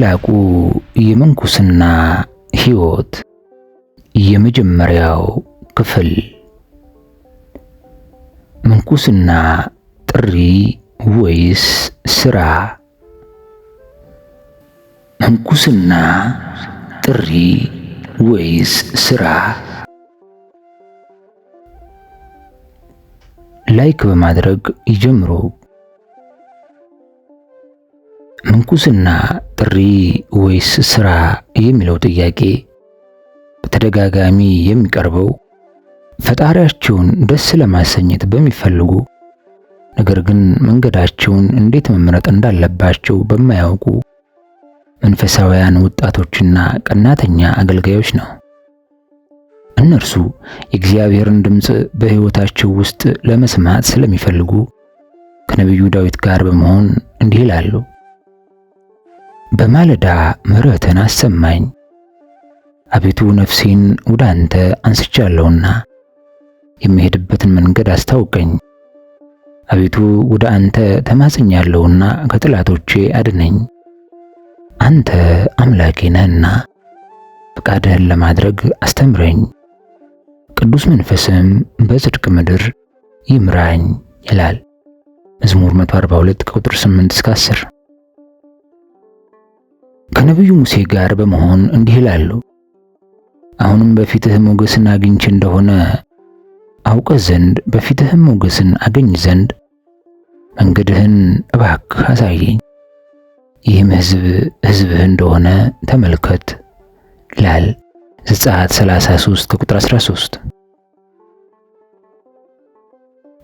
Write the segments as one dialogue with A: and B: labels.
A: ታላቁ የምንኩስና ሕይወት የመጀመሪያው ክፍል። ምንኩስና ጥሪ ወይስ ሥራ? ምንኩስና ጥሪ ወይስ ሥራ? ላይክ በማድረግ ይጀምሩ። ምንኩስና ጥሪ ወይስ ሥራ የሚለው ጥያቄ በተደጋጋሚ የሚቀርበው ፈጣሪያቸውን ደስ ለማሰኘት በሚፈልጉ ነገር ግን መንገዳቸውን እንዴት መምረጥ እንዳለባቸው በማያውቁ መንፈሳውያን ወጣቶችና ቀናተኛ አገልጋዮች ነው። እነርሱ የእግዚአብሔርን ድምፅ በሕይወታቸው ውስጥ ለመስማት ስለሚፈልጉ ከነቢዩ ዳዊት ጋር በመሆን እንዲህ ይላሉ። በማለዳ ምሕረትን አሰማኝ፣ አቤቱ ነፍሴን ወደ አንተ አንስቻለሁና የምሄድበትን መንገድ አስታውቀኝ። አቤቱ ወደ አንተ ተማጽኛለሁና ከጠላቶቼ አድነኝ። አንተ አምላኬ ነህና ፈቃድህን ለማድረግ አስተምረኝ፣ ቅዱስ መንፈስም በጽድቅ ምድር ይምራኝ ይላል መዝሙር 142 ከቁጥር 8 እስከ 10። ከነቢዩ ሙሴ ጋር በመሆን እንዲህ ይላሉ። አሁንም በፊትህ ሞገስን አግኝቼ እንደሆነ አውቀህ ዘንድ በፊትህም ሞገስን አገኝ ዘንድ መንገድህን እባክህ አሳየኝ። ይህም ሕዝብህ እንደሆነ ተመልከት ይላል ዘጸአት 33 ከቁጥር 13።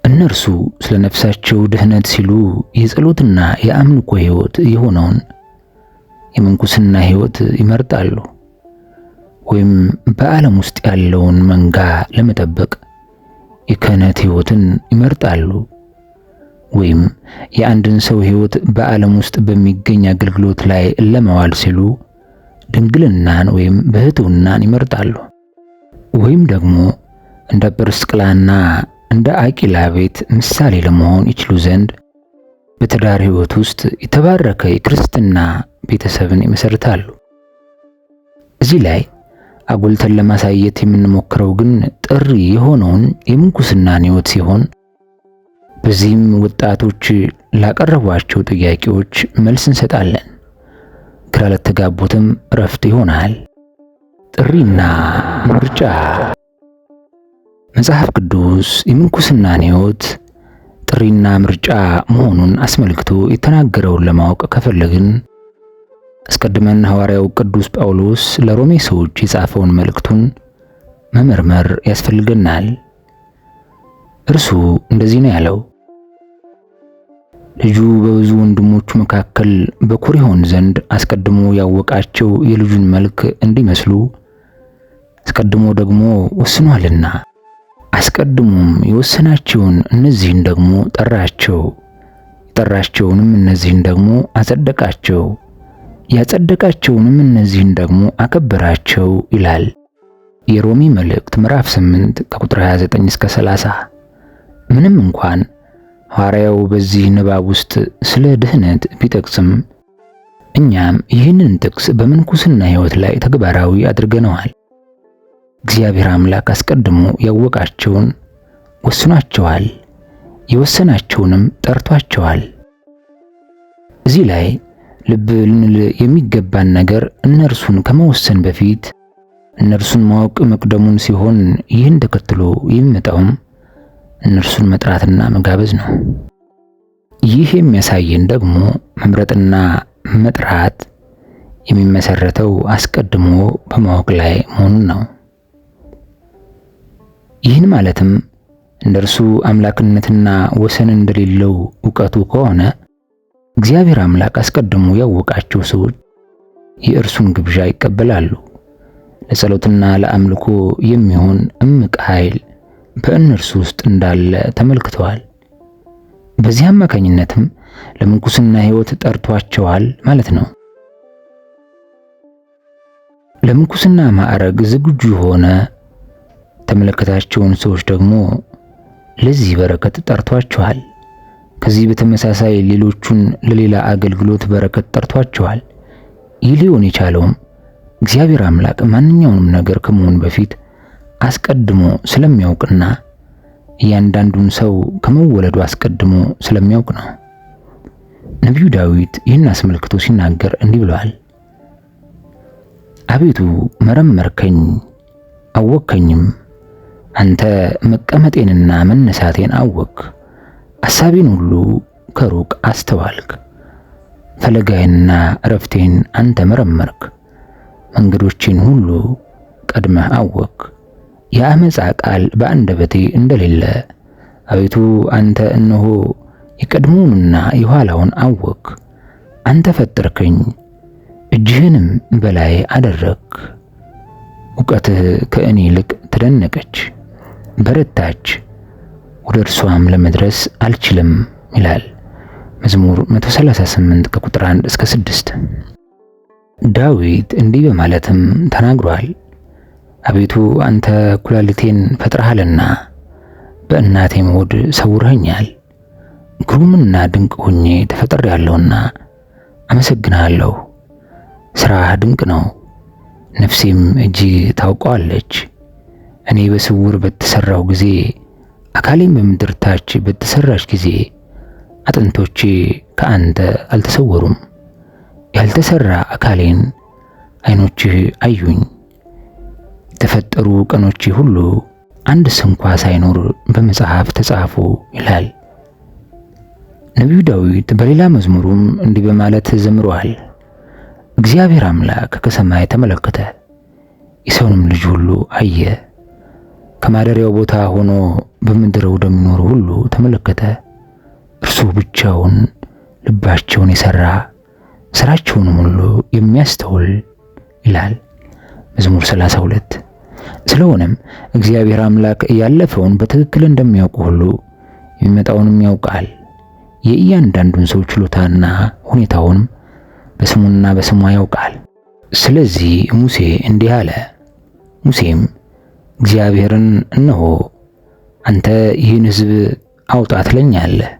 A: እነርሱ ስለ ነፍሳቸው ድህነት ሲሉ የጸሎትና የአምልኮ ሕይወት የሆነውን የምንኩስና ሕይወት ይመርጣሉ፣ ወይም በዓለም ውስጥ ያለውን መንጋ ለመጠበቅ የክህነት ሕይወትን ይመርጣሉ፣ ወይም የአንድን ሰው ሕይወት በዓለም ውስጥ በሚገኝ አገልግሎት ላይ ለማዋል ሲሉ ድንግልናን ወይም ብሕትውናን ይመርጣሉ፣ ወይም ደግሞ እንደ ጵርስቅላና እንደ አቂላ ቤት ምሳሌ ለመሆን ይችሉ ዘንድ በትዳር ሕይወት ውስጥ የተባረከ የክርስትና ቤተሰብን ይመሰርታሉ። እዚህ ላይ አጉልተን ለማሳየት የምንሞክረው ግን ጥሪ የሆነውን የምንኩስናን ሕይወት ሲሆን በዚህም ወጣቶች ላቀረቧቸው ጥያቄዎች መልስ እንሰጣለን። ግራ ለተጋቡትም እረፍት ይሆናል። ጥሪና ምርጫ። መጽሐፍ ቅዱስ የምንኩስናን ሕይወት ጥሪና ምርጫ መሆኑን አስመልክቶ የተናገረውን ለማወቅ ከፈለግን አስቀድመን ሐዋርያው ቅዱስ ጳውሎስ ለሮሜ ሰዎች የጻፈውን መልእክቱን መመርመር ያስፈልገናል። እርሱ እንደዚህ ነው ያለው። ልጁ በብዙ ወንድሞቹ መካከል በኩር ይሆን ዘንድ አስቀድሞ ያወቃቸው የልጁን መልክ እንዲመስሉ አስቀድሞ ደግሞ ወስኗልና፣ አስቀድሞም የወሰናቸውን እነዚህን ደግሞ ጠራቸው፣ የጠራቸውንም እነዚህን ደግሞ አጸደቃቸው፣ ያጸደቃቸውንም እነዚህን ደግሞ አከበራቸው ይላል የሮሜ መልእክት ምዕራፍ 8 ከቁጥር 29 እስከ 30። ምንም እንኳን ሐዋርያው በዚህ ንባብ ውስጥ ስለ ድህነት ቢጠቅስም እኛም ይህንን ጥቅስ በምንኩስና ሕይወት ላይ ተግባራዊ አድርገነዋል። እግዚአብሔር አምላክ አስቀድሞ ያወቃቸውን ወስኗቸዋል፣ የወሰናቸውንም ጠርቷቸዋል። እዚህ ላይ ልብ ልንል የሚገባን ነገር እነርሱን ከመወሰን በፊት እነርሱን ማወቅ መቅደሙን ሲሆን ይህን ተከትሎ የሚመጣውም እነርሱን መጥራትና መጋበዝ ነው። ይህ የሚያሳየን ደግሞ መምረጥና መጥራት የሚመሰረተው አስቀድሞ በማወቅ ላይ መሆኑን ነው። ይህን ማለትም እንደርሱ አምላክነትና ወሰን እንደሌለው ዕውቀቱ ከሆነ እግዚአብሔር አምላክ አስቀድሞ ያወቃቸው ሰዎች የእርሱን ግብዣ ይቀበላሉ። ለጸሎትና ለአምልኮ የሚሆን እምቅ ኃይል በእነርሱ ውስጥ እንዳለ ተመልክተዋል። በዚህ አማካኝነትም ለምንኩስና ሕይወት ጠርቷቸዋል ማለት ነው። ለምንኩስና ማዕረግ ዝግጁ የሆነ ተመለከታቸውን ሰዎች ደግሞ ለዚህ በረከት ጠርቷቸዋል። ከዚህ በተመሳሳይ ሌሎቹን ለሌላ አገልግሎት በረከት ጠርቷቸዋል። ይህ ሊሆን የቻለውም እግዚአብሔር አምላክ ማንኛውንም ነገር ከመሆኑ በፊት አስቀድሞ ስለሚያውቅና እያንዳንዱን ሰው ከመወለዱ አስቀድሞ ስለሚያውቅ ነው። ነቢዩ ዳዊት ይህን አስመልክቶ ሲናገር እንዲህ ብለዋል። አቤቱ መረመርከኝ አወከኝም፣ አንተ መቀመጤንና መነሳቴን አወክ፣ አሳቤን ሁሉ ከሩቅ አስተዋልክ። ፈለጋዬንና ዕረፍቴን አንተ መረመርክ፣ መንገዶቼን ሁሉ ቀድመህ አወክ። የአመፃ ቃል በአንደበቴ እንደሌለ አቤቱ አንተ እነሆ የቀድሞውንና የኋላውን አወክ። አንተ ፈጠርከኝ፣ እጅህንም በላይ አደረክ። እውቀትህ ከእኔ ይልቅ ተደነቀች፣ በረታች፣ ወደ እርሷም ለመድረስ አልችልም ይላል መዝሙር 138 ከቁጥር 1 እስከ 6። ዳዊት እንዲህ በማለትም ተናግሯል። አቤቱ አንተ ኩላሊቴን ፈጥረሃልና በእናቴም ሆድ ሰውረኸኛል። ግሩምና ድንቅ ሆኜ ተፈጥሬአለሁና አመሰግንሃለሁ። ሥራህ ድንቅ ነው፣ ነፍሴም እጅግ ታውቀዋለች። እኔ በስውር በተሰራሁ ጊዜ፣ አካሌም በምድር ታች በተሰራች ጊዜ አጥንቶቼ ከአንተ አልተሰወሩም። ያልተሰራ አካሌን ዓይኖችህ አዩኝ። የተፈጠሩ ቀኖቼ ሁሉ አንድ ስንኳ ሳይኖር በመጽሐፍ ተጻፉ ይላል። ነቢዩ ዳዊት በሌላ መዝሙሩም እንዲህ በማለት ዘምሯል። እግዚአብሔር አምላክ ከሰማይ ተመለከተ፣ የሰውንም ልጅ ሁሉ አየ። ከማደሪያው ቦታ ሆኖ በምድር ወደሚኖሩ ሁሉ ተመለከተ። እርሱ ብቻውን ልባቸውን የሠራ ሥራቸውንም ሁሉ የሚያስተውል ይላል መዝሙር 32። ስለሆነም እግዚአብሔር አምላክ ያለፈውን በትክክል እንደሚያውቅ ሁሉ የሚመጣውንም ያውቃል። የእያንዳንዱን ሰው ችሎታና ሁኔታውን በስሙና በስሟ ያውቃል። ስለዚህ ሙሴ እንዲህ አለ። ሙሴም እግዚአብሔርን እነሆ አንተ ይህን ሕዝብ አውጣ ትለኛለህ፣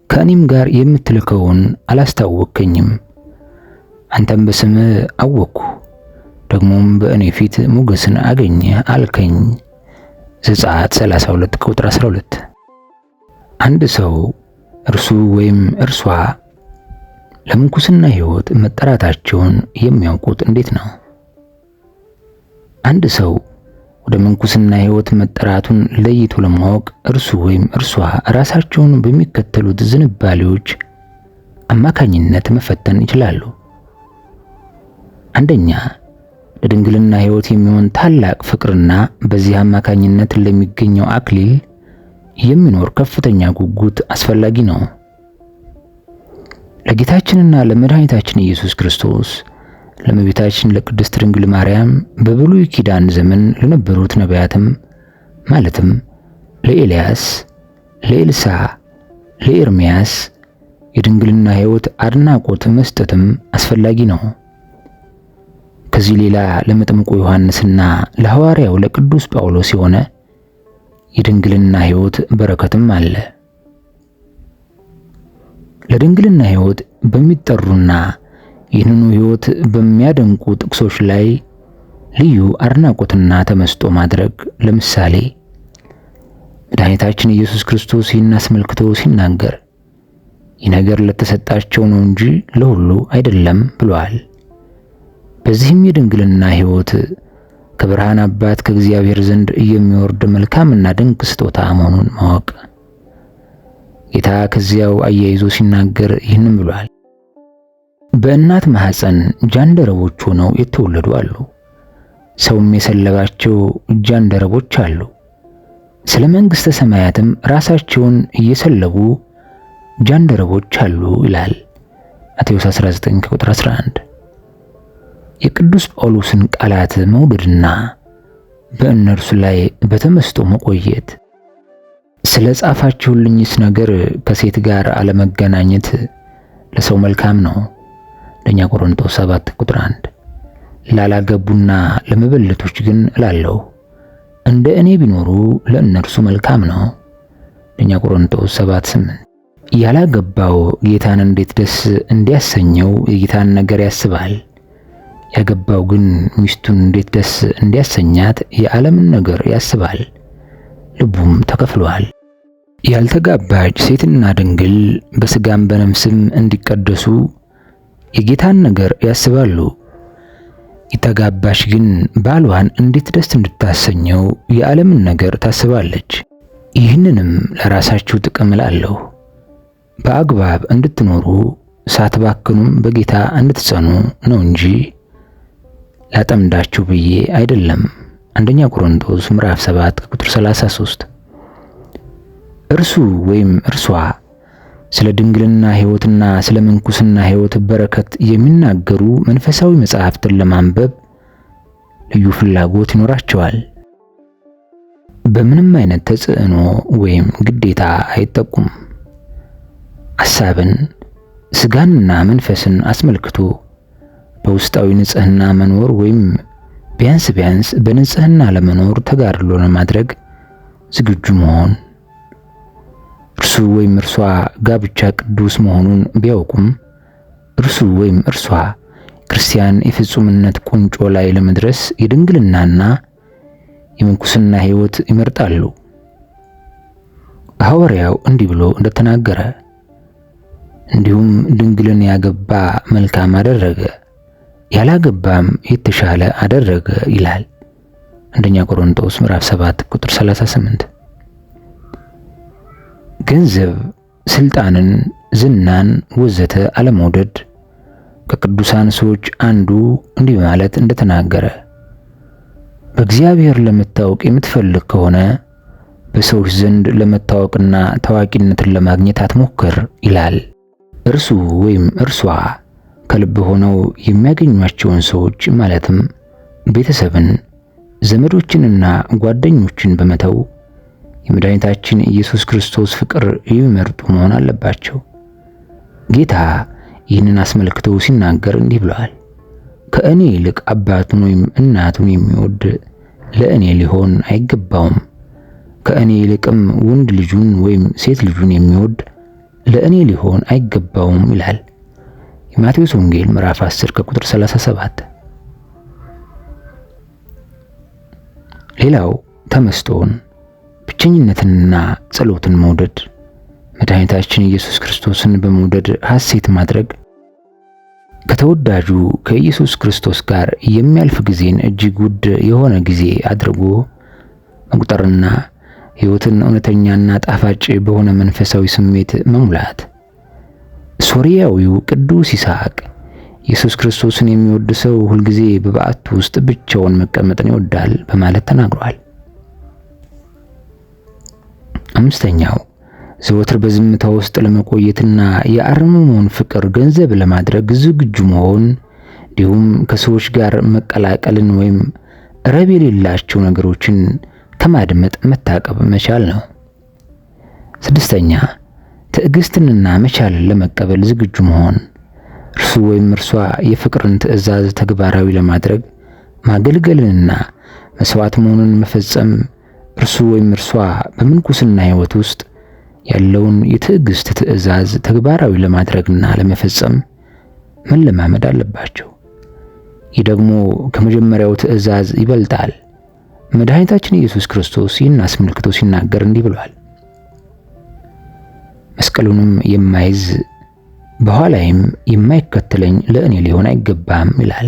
A: ከእኔም ጋር የምትልከውን አላስታወከኝም። አንተም በስምህ አወቅሁ፣ ደግሞም በእኔ ፊት ሞገስን አገኘ አልከኝ። ዘጸአት 32 ቁጥር 12። አንድ ሰው እርሱ ወይም እርሷ ለምንኩስና ሕይወት መጠራታቸውን የሚያውቁት እንዴት ነው? አንድ ሰው ወደ ምንኩስና ሕይወት መጠራቱን ለይቶ ለማወቅ እርሱ ወይም እርሷ ራሳቸውን በሚከተሉት ዝንባሌዎች አማካኝነት መፈተን ይችላሉ። አንደኛ፣ ለድንግልና ሕይወት የሚሆን ታላቅ ፍቅርና በዚህ አማካኝነት ለሚገኘው አክሊል የሚኖር ከፍተኛ ጉጉት አስፈላጊ ነው። ለጌታችንና ለመድኃኒታችን ኢየሱስ ክርስቶስ ለእመቤታችን ለቅድስት ድንግል ማርያም በብሉይ ኪዳን ዘመን ለነበሩት ነቢያትም ማለትም ለኤልያስ፣ ለኤልሳ፣ ለኤርምያስ የድንግልና ሕይወት አድናቆት መስጠትም አስፈላጊ ነው። ከዚህ ሌላ ለመጥምቁ ዮሐንስና ለሐዋርያው ለቅዱስ ጳውሎስ የሆነ የድንግልና ሕይወት በረከትም አለ። ለድንግልና ሕይወት በሚጠሩና ይህንኑ ሕይወት በሚያደንቁ ጥቅሶች ላይ ልዩ አድናቆትና ተመስጦ ማድረግ፣ ለምሳሌ መድኃኒታችን ኢየሱስ ክርስቶስ ይህን አስመልክቶ ሲናገር ይህ ነገር ለተሰጣቸው ነው እንጂ ለሁሉ አይደለም ብሏል። በዚህም የድንግልና ሕይወት ከብርሃን አባት ከእግዚአብሔር ዘንድ የሚወርድ መልካምና ድንቅ ስጦታ መሆኑን ማወቅ። ጌታ ከዚያው አያይዞ ሲናገር ይህንን ብሏል። በእናት ማኅፀን ጃንደረቦች ሆነው የተወለዱ አሉ፣ ሰውም የሰለባቸው ጃንደረቦች አሉ። ስለ መንግሥተ ሰማያትም ራሳቸውን እየሰለቡ ጃንደረቦች አሉ ይላል ማቴዎስ 19 ቁጥር 11። የቅዱስ ጳውሎስን ቃላት መውደድና በእነርሱ ላይ በተመስጦ መቆየት፣ ስለ ጻፋችሁልኝስ ነገር ከሴት ጋር አለመገናኘት ለሰው መልካም ነው። አንደኛ ቆሮንቶስ 7 ቁጥር 1። ላላገቡና ለመበለቶች ግን እላለሁ እንደ እኔ ቢኖሩ ለእነርሱ መልካም ነው። አንደኛ ቆሮንቶስ 7:8። ያላገባው ጌታን እንዴት ደስ እንዲያሰኘው የጌታን ነገር ያስባል። ያገባው ግን ሚስቱን እንዴት ደስ እንዲያሰኛት የዓለምን ነገር ያስባል፣ ልቡም ተከፍሏል። ያልተጋባች ሴትና ድንግል በሥጋም በነፍስም እንዲቀደሱ የጌታን ነገር ያስባሉ። የተጋባች ግን ባሏን እንዴት ደስ እንድታሰኘው የዓለምን ነገር ታስባለች። ይህንንም ለራሳችሁ ጥቅም እላለሁ፣ በአግባብ እንድትኖሩ ሳትባክኑም በጌታ እንድትጸኑ ነው እንጂ ላጠምዳችሁ ብዬ አይደለም። አንደኛ ቆሮንቶስ ምዕራፍ 7 ቁጥር 33። እርሱ ወይም እርሷ ስለ ድንግልና ሕይወትና ስለ ምንኩስና ሕይወት በረከት የሚናገሩ መንፈሳዊ መጻሕፍትን ለማንበብ ልዩ ፍላጎት ይኖራቸዋል። በምንም አይነት ተጽዕኖ ወይም ግዴታ አይጠቁም። ሐሳብን፣ ሥጋንና መንፈስን አስመልክቶ በውስጣዊ ንጽህና መኖር ወይም ቢያንስ በንጽህና ለመኖር ተጋድሎ ለማድረግ ዝግጁ መሆን። እርሱ ወይም እርሷ ጋብቻ ቅዱስ መሆኑን ቢያውቁም እርሱ ወይም እርሷ ክርስቲያን የፍጹምነት ቁንጮ ላይ ለመድረስ የድንግልናና የምንኩስና ሕይወት ይመርጣሉ። ሐዋርያው እንዲህ ብሎ እንደተናገረ እንዲሁም ድንግልን ያገባ መልካም አደረገ፣ ያላገባም የተሻለ አደረገ ይላል። አንደኛ ቆሮንቶስ ምዕራፍ 7 ቁጥር 38። ገንዘብ፣ ስልጣንን፣ ዝናን ወዘተ አለመውደድ ከቅዱሳን ሰዎች አንዱ እንዲህ ማለት እንደተናገረ በእግዚአብሔር ለመታወቅ የምትፈልግ ከሆነ በሰዎች ዘንድ ለመታወቅና ታዋቂነትን ለማግኘት አትሞክር ይላል። እርሱ ወይም እርሷ ከልብ ሆነው የሚያገኟቸውን ሰዎች ማለትም ቤተሰብን፣ ዘመዶችንና ጓደኞችን በመተው የመድኃኒታችን ኢየሱስ ክርስቶስ ፍቅር የሚመርጡ መሆን አለባቸው። ጌታ ይህንን አስመልክቶ ሲናገር እንዲህ ብለዋል። ከእኔ ይልቅ አባቱን ወይም እናቱን የሚወድ ለእኔ ሊሆን አይገባውም። ከእኔ ይልቅም ወንድ ልጁን ወይም ሴት ልጁን የሚወድ ለእኔ ሊሆን አይገባውም ይላል። የማቴዎስ ወንጌል ምዕራፍ 10 ከቁጥር 37። ሌላው ተመስጦን፣ ብቸኝነትንና ጸሎትን መውደድ፣ መድኃኒታችን ኢየሱስ ክርስቶስን በመውደድ ሐሴት ማድረግ፣ ከተወዳጁ ከኢየሱስ ክርስቶስ ጋር የሚያልፍ ጊዜን እጅግ ውድ የሆነ ጊዜ አድርጎ መቁጠርና ሕይወትን እውነተኛና ጣፋጭ በሆነ መንፈሳዊ ስሜት መሙላት። ሶርያዊው ቅዱስ ይስሐቅ ኢየሱስ ክርስቶስን የሚወድ ሰው ሁልጊዜ በበዓቱ ውስጥ ብቻውን መቀመጥን ይወዳል በማለት ተናግሯል። አምስተኛው ዘወትር በዝምታ ውስጥ ለመቆየትና የአርምሞን ፍቅር ገንዘብ ለማድረግ ዝግጁ መሆን፣ እንዲሁም ከሰዎች ጋር መቀላቀልን ወይም ረብ የሌላቸው ነገሮችን ከማድመጥ መታቀብ መቻል ነው። ስድስተኛ ትዕግስትንና መቻልን ለመቀበል ዝግጁ መሆን፣ እርሱ ወይም እርሷ የፍቅርን ትእዛዝ ተግባራዊ ለማድረግ ማገልገልንና መስዋዕት መሆኑን መፈጸም፣ እርሱ ወይም እርሷ በምንኩስና ሕይወት ውስጥ ያለውን የትዕግስት ትእዛዝ ተግባራዊ ለማድረግና ለመፈጸም መለማመድ አለባቸው። ይህ ደግሞ ከመጀመሪያው ትእዛዝ ይበልጣል። መድኃኒታችን ኢየሱስ ክርስቶስ ይህን አስመልክቶ ሲናገር እንዲህ ብሏል። መስቀሉንም የማይዝ በኋላይም የማይከተለኝ ለእኔ ሊሆን አይገባም ይላል።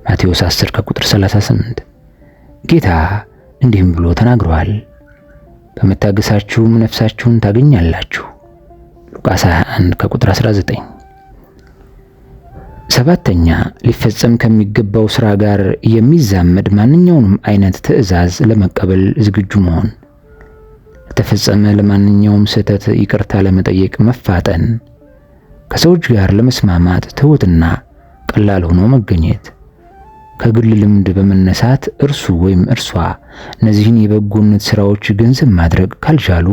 A: ማቴዎስ 10 ከቁጥር 38። ጌታ እንዲህም ብሎ ተናግሯል። በመታገሳችሁም ነፍሳችሁን ታገኛላችሁ። ሉቃስ 21 ከቁጥር 19። ሰባተኛ ሊፈጸም ከሚገባው ሥራ ጋር የሚዛመድ ማንኛውንም አይነት ትእዛዝ ለመቀበል ዝግጁ መሆን፣ ለተፈጸመ ለማንኛውም ስህተት ይቅርታ ለመጠየቅ መፋጠን፣ ከሰዎች ጋር ለመስማማት ትሑትና ቀላል ሆኖ መገኘት። ከግል ልምድ በመነሳት እርሱ ወይም እርሷ እነዚህን የበጎነት ሥራዎች ገንዘብ ማድረግ ካልቻሉ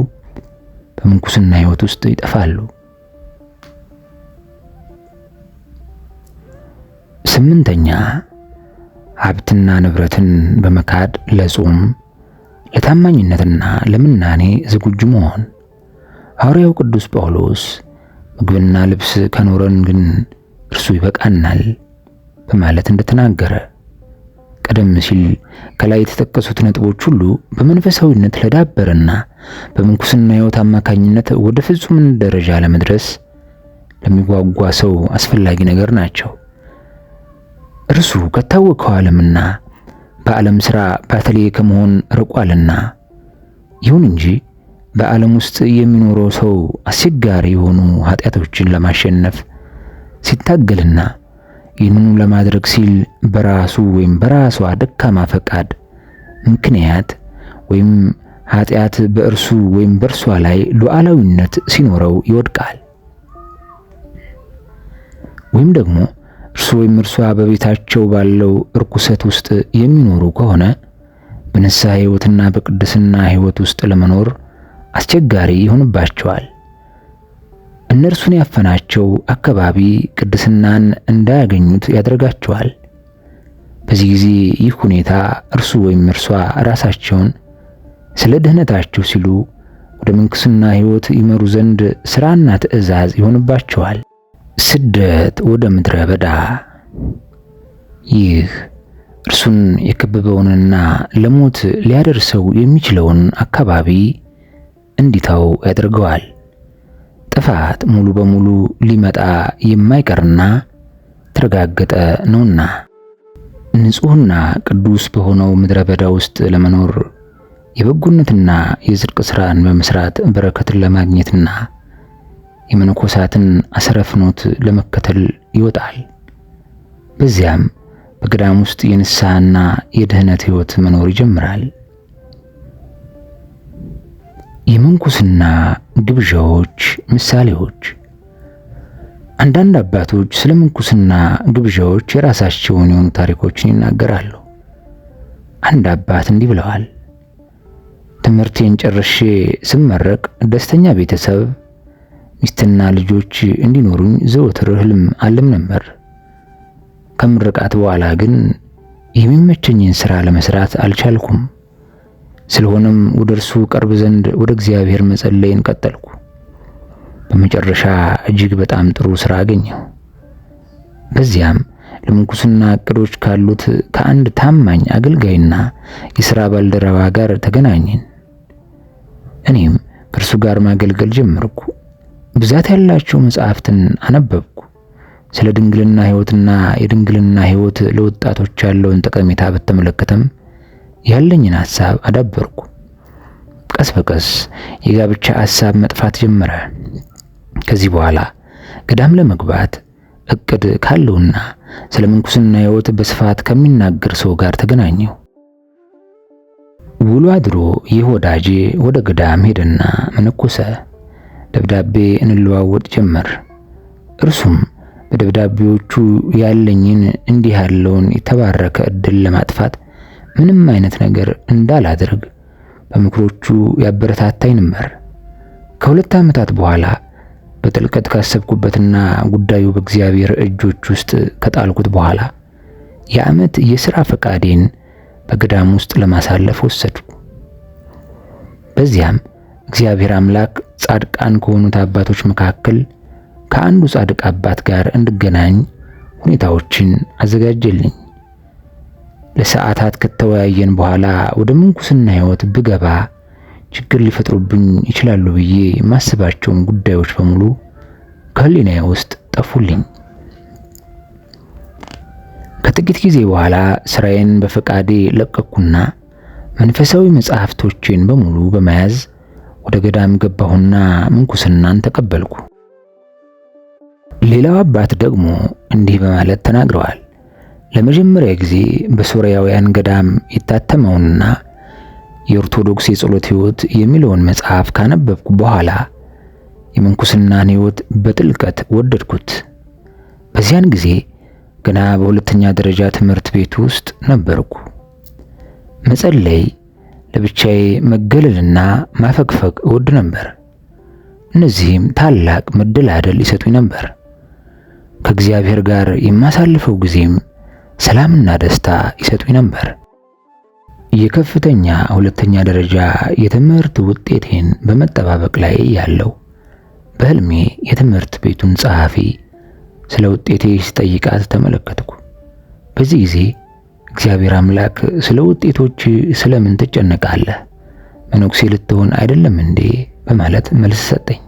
A: በምንኩስና ሕይወት ውስጥ ይጠፋሉ። ስምንተኛ ሀብትና ንብረትን በመካድ ለጾም፣ ለታማኝነትና ለምናኔ ዝግጁ መሆን። ሐዋርያው ቅዱስ ጳውሎስ ምግብና ልብስ ከኖረን ግን እርሱ ይበቃናል፣ በማለት እንደተናገረ ቀደም ሲል ከላይ የተጠቀሱት ነጥቦች ሁሉ በመንፈሳዊነት ለዳበረና በምንኩስና ሕይወት አማካኝነት ወደ ፍጹም ደረጃ ለመድረስ ለሚጓጓ ሰው አስፈላጊ ነገር ናቸው። እርሱ ከታወቀው ዓለምና በዓለም ሥራ ባተሌ ከመሆን ርቋልና። ይሁን እንጂ በዓለም ውስጥ የሚኖረው ሰው አስቸጋሪ የሆኑ ኃጢአቶችን ለማሸነፍ ሲታገልና ይህንኑ ለማድረግ ሲል በራሱ ወይም በራሷ ደካማ ፈቃድ ምክንያት ወይም ኃጢአት በእርሱ ወይም በእርሷ ላይ ሉዓላዊነት ሲኖረው ይወድቃል። ወይም ደግሞ እርሱ ወይም እርሷ በቤታቸው ባለው እርኩሰት ውስጥ የሚኖሩ ከሆነ በንስሐ ሕይወትና በቅድስና ሕይወት ውስጥ ለመኖር አስቸጋሪ ይሆንባቸዋል። እነርሱን ያፈናቸው አካባቢ ቅድስናን እንዳያገኙት ያደርጋቸዋል። በዚህ ጊዜ ይህ ሁኔታ እርሱ ወይም እርሷ ራሳቸውን ስለ ድህነታቸው ሲሉ ወደ ምንኩስና ሕይወት ይመሩ ዘንድ ሥራና ትእዛዝ ይሆንባቸዋል። ስደት ወደ ምድረ በዳ። ይህ እርሱን የከበበውንና ለሞት ሊያደርሰው የሚችለውን አካባቢ እንዲተው ያደርገዋል። ጥፋት ሙሉ በሙሉ ሊመጣ የማይቀርና ተረጋገጠ ነውና ንጹሕና ቅዱስ በሆነው ምድረ በዳ ውስጥ ለመኖር የበጎነትና የጽድቅ ሥራን በመስራት በረከትን ለማግኘትና የመነኮሳትን አሰረ ፍኖት ለመከተል ይወጣል። በዚያም በገዳም ውስጥ የንስሐና የድህነት ሕይወት መኖር ይጀምራል። የምንኩስና ግብዣዎች ምሳሌዎች። አንዳንድ አባቶች ስለ ምንኩስና ግብዣዎች የራሳቸውን የሆኑ ታሪኮችን ይናገራሉ። አንድ አባት እንዲህ ብለዋል። ትምህርቴን ጨርሼ ስመረቅ ደስተኛ ቤተሰብ፣ ሚስትና ልጆች እንዲኖሩኝ ዘወትር ህልም አልም ነበር። ከምርቃት በኋላ ግን የሚመቸኝን ሥራ ለመስራት አልቻልኩም። ስለሆነም ወደ እርሱ ቀርብ ዘንድ ወደ እግዚአብሔር መጸለይን ቀጠልኩ። በመጨረሻ እጅግ በጣም ጥሩ ሥራ አገኘሁ። በዚያም ለምንኩስና ዕቅዶች ካሉት ከአንድ ታማኝ አገልጋይና የሥራ ባልደረባ ጋር ተገናኘን። እኔም ከእርሱ ጋር ማገልገል ጀመርኩ። ብዛት ያላቸው መጽሐፍትን አነበብኩ። ስለ ድንግልና ሕይወትና የድንግልና ሕይወት ለወጣቶች ያለውን ጠቀሜታ በተመለከተም ያለኝን ሐሳብ አዳበርኩ። ቀስ በቀስ የጋብቻ ሐሳብ መጥፋት ጀመረ። ከዚህ በኋላ ገዳም ለመግባት እቅድ ካለውና ስለ ምንኩስና ሕይወት በስፋት ከሚናገር ሰው ጋር ተገናኘሁ። ውሎ አድሮ ይህ ወዳጄ ወደ ገዳም ሄደና መነኮሰ። ደብዳቤ እንለዋወጥ ጀመር። እርሱም በደብዳቤዎቹ ያለኝን እንዲህ ያለውን የተባረከ ዕድል ለማጥፋት ምንም አይነት ነገር እንዳላደርግ በምክሮቹ ያበረታታኝ ነበር። ከሁለት ዓመታት በኋላ በጥልቀት ካሰብኩበትና ጉዳዩ በእግዚአብሔር እጆች ውስጥ ከጣልኩት በኋላ የዓመት የሥራ ፈቃዴን በገዳም ውስጥ ለማሳለፍ ወሰድኩ። በዚያም እግዚአብሔር አምላክ ጻድቃን ከሆኑት አባቶች መካከል ከአንዱ ጻድቅ አባት ጋር እንድገናኝ ሁኔታዎችን አዘጋጀልኝ። ለሰዓታት ከተወያየን በኋላ ወደ ምንኩስና ሕይወት ብገባ ችግር ሊፈጥሩብኝ ይችላሉ ብዬ የማስባቸውን ጉዳዮች በሙሉ ከሕሊናዬ ውስጥ ጠፉልኝ። ከጥቂት ጊዜ በኋላ ስራዬን በፈቃዴ ለቀቅኩና መንፈሳዊ መጽሐፍቶቼን በሙሉ በመያዝ ወደ ገዳም ገባሁና ምንኩስናን ተቀበልኩ። ሌላው አባት ደግሞ እንዲህ በማለት ተናግረዋል። ለመጀመሪያ ጊዜ በሶርያውያን ገዳም የታተመውንና የኦርቶዶክስ የጸሎት ሕይወት የሚለውን መጽሐፍ ካነበብኩ በኋላ የምንኩስናን ሕይወት በጥልቀት ወደድኩት። በዚያን ጊዜ ገና በሁለተኛ ደረጃ ትምህርት ቤት ውስጥ ነበርኩ። መጸለይ፣ ለብቻዬ መገለልና ማፈግፈግ እወድ ነበር። እነዚህም ታላቅ መደላደል ይሰጡኝ ነበር። ከእግዚአብሔር ጋር የማሳልፈው ጊዜም ሰላምና ደስታ ይሰጡኝ ነበር። የከፍተኛ ሁለተኛ ደረጃ የትምህርት ውጤቴን በመጠባበቅ ላይ ያለው በሕልሜ የትምህርት ቤቱን ጸሐፊ ስለ ውጤቴ ሲጠይቃት ተመለከትኩ። በዚህ ጊዜ እግዚአብሔር አምላክ ስለ ውጤቶች ስለምን ትጨነቃለህ? መነኩሴ ልትሆን አይደለም እንዴ? በማለት መልስ ሰጠኝ።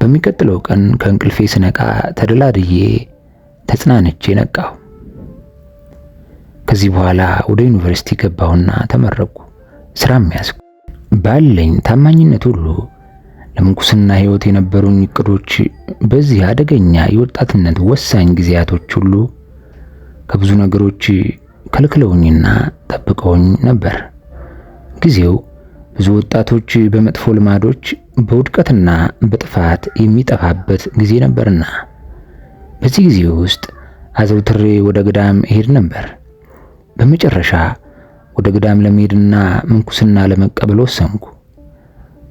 A: በሚቀጥለው ቀን ከእንቅልፌ ስነቃ ተደላድዬ ተጽናንቼ ነቃሁ። ከዚህ በኋላ ወደ ዩኒቨርሲቲ ገባሁና ተመረቅኩ። ስራም ያዝኩ። ባለኝ ታማኝነት ሁሉ ለምንኩስና ሕይወት የነበሩኝ እቅዶች በዚህ አደገኛ የወጣትነት ወሳኝ ጊዜያቶች ሁሉ ከብዙ ነገሮች ከልክለውኝና ጠብቀውኝ ነበር። ጊዜው ብዙ ወጣቶች በመጥፎ ልማዶች በውድቀትና በጥፋት የሚጠፋበት ጊዜ ነበርና በዚህ ጊዜ ውስጥ አዘውትሬ ወደ ገዳም እሄድ ነበር። በመጨረሻ ወደ ገዳም ለመሄድና ምንኩስና ለመቀበል ወሰንኩ።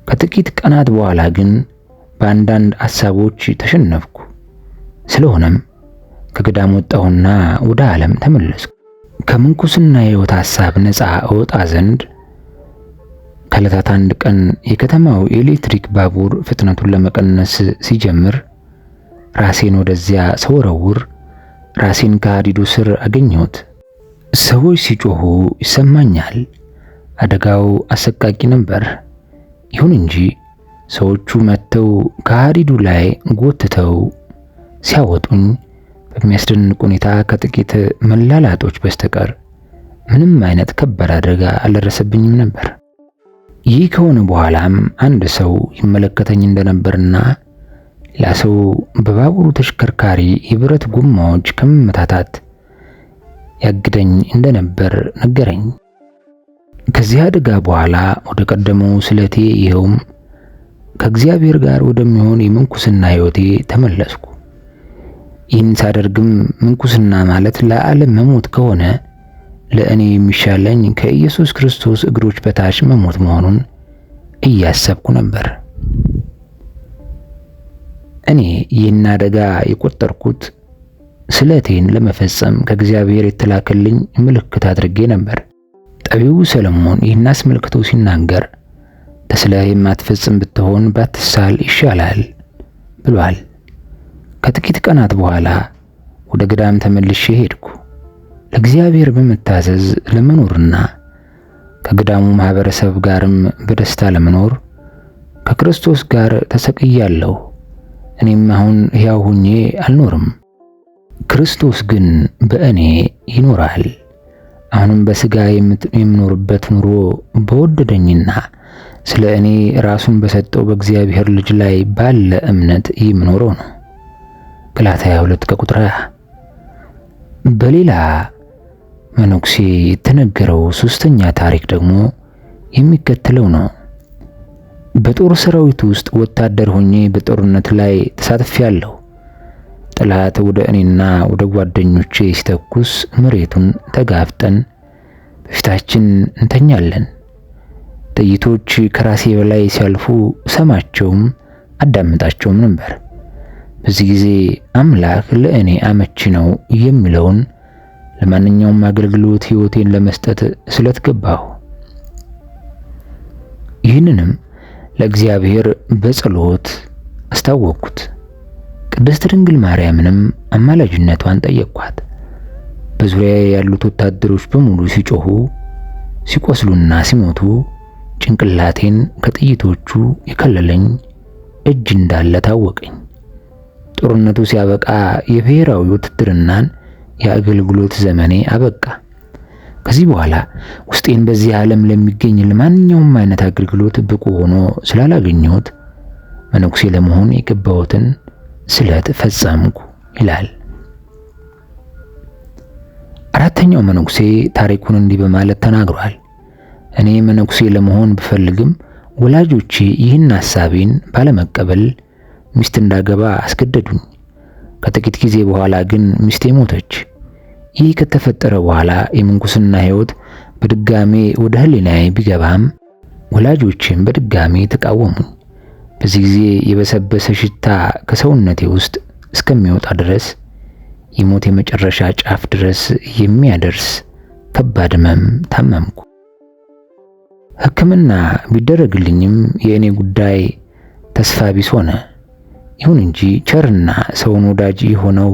A: ከጥቂት ቀናት በኋላ ግን በአንዳንድ ሐሳቦች ተሸነፍኩ። ስለሆነም ከገዳም ወጣሁና ወደ ዓለም ተመለስኩ። ከምንኩስና ሕይወት ሐሳብ ነፃ እወጣ ዘንድ ከዕለታት አንድ ቀን የከተማው የኤሌክትሪክ ባቡር ፍጥነቱን ለመቀነስ ሲጀምር ራሴን ወደዚያ ስወረውር ራሴን ከሐዲዱ ስር አገኘሁት። ሰዎች ሲጮሁ ይሰማኛል። አደጋው አሰቃቂ ነበር። ይሁን እንጂ ሰዎቹ መጥተው ከሐዲዱ ላይ ጎትተው ሲያወጡኝ በሚያስደንቅ ሁኔታ ከጥቂት መላላጦች በስተቀር ምንም አይነት ከባድ አደጋ አልደረሰብኝም ነበር። ይህ ከሆነ በኋላም አንድ ሰው ይመለከተኝ እንደነበርና ሌላ ሰው በባቡሩ ተሽከርካሪ የብረት ጎማዎች ከመመታታት ያግደኝ እንደነበር ነገረኝ። ከዚህ አደጋ በኋላ ወደ ቀደመው ስለቴ ይኸውም ከእግዚአብሔር ጋር ወደሚሆን የምንኩስና ሕይወቴ ተመለስኩ። ይህን ሳደርግም ምንኩስና ማለት ለዓለም መሞት ከሆነ ለእኔ የሚሻለኝ ከኢየሱስ ክርስቶስ እግሮች በታች መሞት መሆኑን እያሰብኩ ነበር። እኔ ይህን አደጋ የቆጠርኩት ስለቴን ለመፈጸም ከእግዚአብሔር የተላከልኝ ምልክት አድርጌ ነበር። ጠቢቡ ሰለሞን ይህን አስመልክቶ ሲናገር ተስለህ የማትፈጽም ብትሆን ባትሳል ይሻላል ብሏል። ከጥቂት ቀናት በኋላ ወደ ገዳም ተመልሼ ሄድኩ። ለእግዚአብሔር በመታዘዝ ለመኖርና ከገዳሙ ማህበረሰብ ጋርም በደስታ ለመኖር ከክርስቶስ ጋር ተሰቅያለሁ። እኔም አሁን ሕያው ሆኜ አልኖርም፣ ክርስቶስ ግን በእኔ ይኖራል። አሁንም በሥጋ የምኖርበት ኑሮ በወደደኝና ስለ እኔ ራሱን በሰጠው በእግዚአብሔር ልጅ ላይ ባለ እምነት የምኖረው ነው። ገላትያ 2 ከቁጥር 20። በሌላ መነኩሴ የተነገረው ሶስተኛ ታሪክ ደግሞ የሚከተለው ነው። በጦር ሰራዊት ውስጥ ወታደር ሆኜ በጦርነት ላይ ተሳትፌያለሁ። ጠላት ወደ እኔና ወደ ጓደኞቼ ሲተኩስ መሬቱን ተጋፍጠን በፊታችን እንተኛለን። ጥይቶች ከራሴ በላይ ሲያልፉ ሰማቸውም አዳምጣቸውም ነበር። በዚህ ጊዜ አምላክ ለእኔ አመቺ ነው የሚለውን ለማንኛውም አገልግሎት ሕይወቴን ለመስጠት ስለተገባሁ ይህንንም ለእግዚአብሔር በጸሎት አስታወቅኩት። ቅድስት ድንግል ማርያምንም አማላጅነቷን ጠየቅኳት። በዙሪያ ያሉት ወታደሮች በሙሉ ሲጮሁ፣ ሲቆስሉና ሲሞቱ ጭንቅላቴን ከጥይቶቹ የከለለኝ እጅ እንዳለ ታወቀኝ። ጦርነቱ ሲያበቃ የብሔራዊ ውትድርናን የአገልግሎት ዘመኔ አበቃ። ከዚህ በኋላ ውስጤን በዚህ ዓለም ለሚገኝ ለማንኛውም አይነት አገልግሎት ብቁ ሆኖ ስላላገኘሁት መነኩሴ ለመሆን የገባሁትን ስለት ፈጸምኩ ይላል። አራተኛው መነኩሴ ታሪኩን እንዲህ በማለት ተናግሯል። እኔ መነኩሴ ለመሆን ብፈልግም ወላጆቼ ይህን ሐሳቤን ባለመቀበል ሚስት እንዳገባ አስገደዱኝ። ከጥቂት ጊዜ በኋላ ግን ሚስቴ ሞተች። ይህ ከተፈጠረ በኋላ የምንኩስና ሕይወት በድጋሜ ወደ ሕሊናዬ ቢገባም ወላጆቼም በድጋሜ ተቃወሙኝ። በዚህ ጊዜ የበሰበሰ ሽታ ከሰውነቴ ውስጥ እስከሚወጣ ድረስ የሞት የመጨረሻ ጫፍ ድረስ የሚያደርስ ከባድ ሕመም ታመምኩ። ሕክምና ቢደረግልኝም የእኔ ጉዳይ ተስፋ ቢስ ሆነ። ይሁን እንጂ ቸርና ሰውን ወዳጅ የሆነው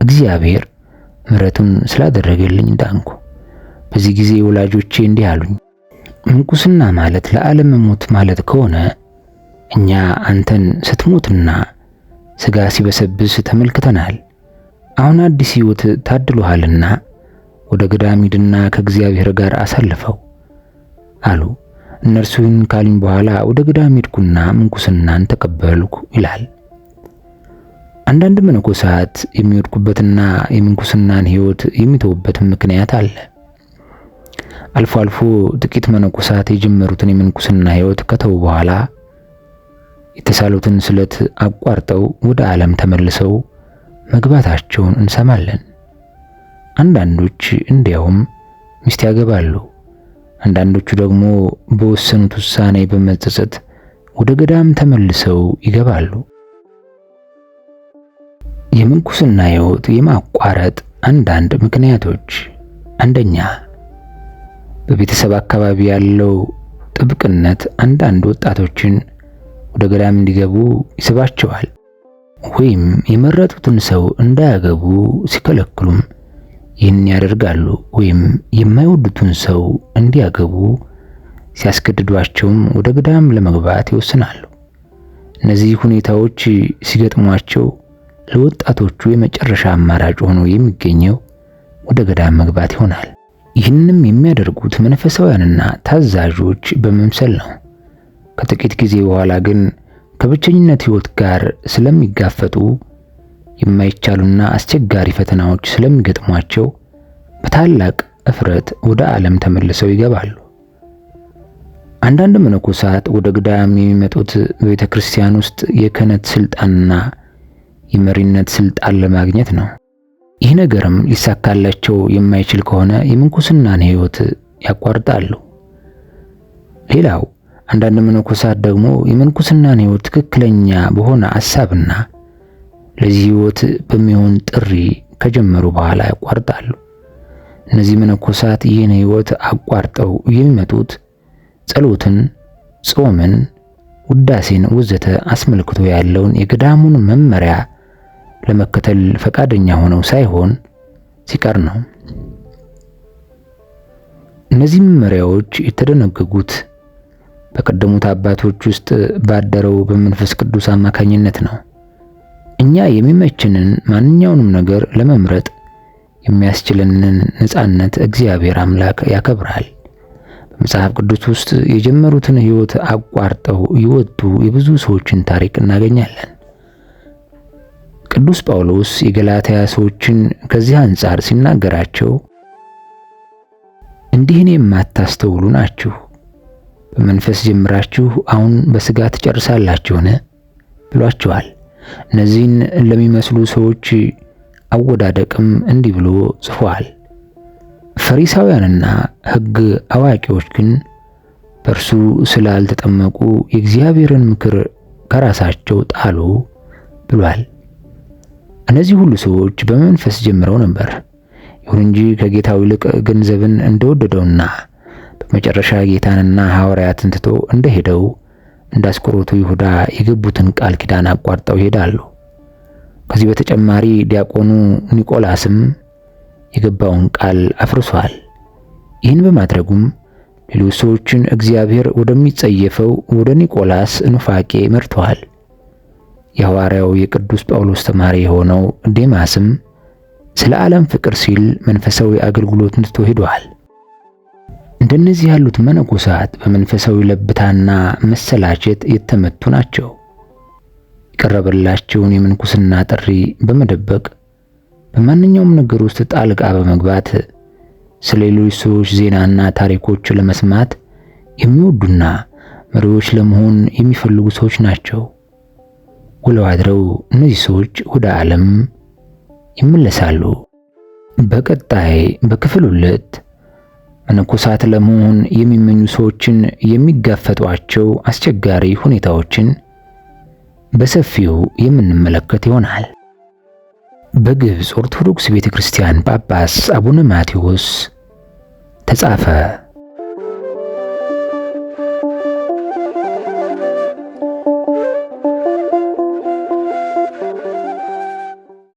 A: እግዚአብሔር ምሕረቱን ስላደረገልኝ ዳንኩ። በዚህ ጊዜ ወላጆቼ እንዲህ አሉኝ፣ ምንኩስና ማለት ለዓለም ሞት ማለት ከሆነ እኛ አንተን ስትሞትና ሥጋ ሲበሰብስ ተመልክተናል። አሁን አዲስ ሕይወት ታድሎሃልና ወደ ገዳም ሂድና ከእግዚአብሔር ጋር አሳልፈው አሉ። እነርሱን ካሉኝ በኋላ ወደ ገዳም ሄድኩና ምንኩስናን ተቀበልኩ ይላል። አንዳንድ መነኮሳት የሚወድቁበትና የምንኩስናን ሕይወት የሚተውበት ምክንያት አለ። አልፎ አልፎ ጥቂት መነኮሳት የጀመሩትን የምንኩስና ሕይወት ከተው በኋላ የተሳሉትን ስለት አቋርጠው ወደ ዓለም ተመልሰው መግባታቸውን እንሰማለን። አንዳንዶች እንዲያውም ሚስት ያገባሉ። አንዳንዶቹ ደግሞ በወሰኑት ውሳኔ በመጸጸት ወደ ገዳም ተመልሰው ይገባሉ። የምንኩስና ሕይወት የማቋረጥ አንዳንድ ምክንያቶች፣ አንደኛ፣ በቤተሰብ አካባቢ ያለው ጥብቅነት አንዳንድ ወጣቶችን ወደ ገዳም እንዲገቡ ይስባቸዋል። ወይም የመረጡትን ሰው እንዳያገቡ ሲከለክሉም ይህን ያደርጋሉ። ወይም የማይወዱትን ሰው እንዲያገቡ ሲያስገድዷቸውም ወደ ገዳም ለመግባት ይወስናሉ። እነዚህ ሁኔታዎች ሲገጥሟቸው ለወጣቶቹ የመጨረሻ አማራጭ ሆኖ የሚገኘው ወደ ገዳም መግባት ይሆናል። ይህንንም የሚያደርጉት መንፈሳውያንና ታዛዦች በመምሰል ነው። ከጥቂት ጊዜ በኋላ ግን ከብቸኝነት ሕይወት ጋር ስለሚጋፈጡ የማይቻሉና አስቸጋሪ ፈተናዎች ስለሚገጥሟቸው በታላቅ እፍረት ወደ ዓለም ተመልሰው ይገባሉ። አንዳንድ መነኮሳት ወደ ገዳም የሚመጡት በቤተ ክርስቲያን ውስጥ የክህነት ስልጣንና የመሪነት ስልጣን ለማግኘት ነው። ይህ ነገርም ሊሳካላቸው የማይችል ከሆነ የምንኩስናን ሕይወት ያቋርጣሉ። ሌላው አንዳንድ መነኮሳት ደግሞ የምንኩስናን ሕይወት ትክክለኛ በሆነ ሐሳብና ለዚህ ሕይወት በሚሆን ጥሪ ከጀመሩ በኋላ ያቋርጣሉ። እነዚህ መነኮሳት ይህን ሕይወት አቋርጠው የሚመጡት ጸሎትን፣ ጾምን፣ ውዳሴን ወዘተ አስመልክቶ ያለውን የገዳሙን መመሪያ ለመከተል ፈቃደኛ ሆነው ሳይሆን ሲቀር ነው። እነዚህ መመሪያዎች የተደነገጉት በቀደሙት አባቶች ውስጥ ባደረው በመንፈስ ቅዱስ አማካኝነት ነው። እኛ የሚመችንን ማንኛውንም ነገር ለመምረጥ የሚያስችለንን ነፃነት እግዚአብሔር አምላክ ያከብራል። በመጽሐፍ ቅዱስ ውስጥ የጀመሩትን ሕይወት አቋርጠው የወጡ የብዙ ሰዎችን ታሪክ እናገኛለን። ቅዱስ ጳውሎስ የገላትያ ሰዎችን ከዚህ አንጻር ሲናገራቸው እንዲህን የማታስተውሉ ናችሁ፣ በመንፈስ ጀምራችሁ አሁን በሥጋ ትጨርሳላችሁን ብሏቸዋል። እነዚህን ለሚመስሉ ሰዎች አወዳደቅም እንዲህ ብሎ ጽፏል። ፈሪሳውያንና ሕግ አዋቂዎች ግን በእርሱ ስላልተጠመቁ የእግዚአብሔርን ምክር ከራሳቸው ጣሉ ብሏል። እነዚህ ሁሉ ሰዎች በመንፈስ ጀምረው ነበር። ይሁን እንጂ ከጌታው ይልቅ ገንዘብን እንደወደደውና በመጨረሻ ጌታንና ሐዋርያትን ትቶ እንደሄደው እንደ አስቆሮቱ ይሁዳ የገቡትን ቃል ኪዳን አቋርጠው ይሄዳሉ። ከዚህ በተጨማሪ ዲያቆኑ ኒቆላስም የገባውን ቃል አፍርሷል። ይህን በማድረጉም ሌሎች ሰዎችን እግዚአብሔር ወደሚጸየፈው ወደ ኒቆላስ ኑፋቄ መርተዋል። የሐዋርያው የቅዱስ ጳውሎስ ተማሪ የሆነው ዴማስም ስለ ዓለም ፍቅር ሲል መንፈሳዊ አገልግሎትን ትቶ ሄዷል። እንደነዚህ ያሉት መነኮሳት በመንፈሳዊ ለብታና መሰላቸት የተመቱ ናቸው። የቀረበላቸውን የምንኩስና ጥሪ በመደበቅ በማንኛውም ነገር ውስጥ ጣልቃ በመግባት ስለ ሌሎች ሰዎች ዜናና ታሪኮች ለመስማት የሚወዱና መሪዎች ለመሆን የሚፈልጉ ሰዎች ናቸው። ውለው አድረው እነዚህ ሰዎች ወደ ዓለም ይመለሳሉ። በቀጣይ በክፍል 2 መነኮሳት ለመሆን የሚመኙ ሰዎችን የሚጋፈጧቸው አስቸጋሪ ሁኔታዎችን በሰፊው የምንመለከት ይሆናል። በግብጽ ኦርቶዶክስ ቤተክርስቲያን ጳጳስ አቡነ ማቴዎስ ተጻፈ።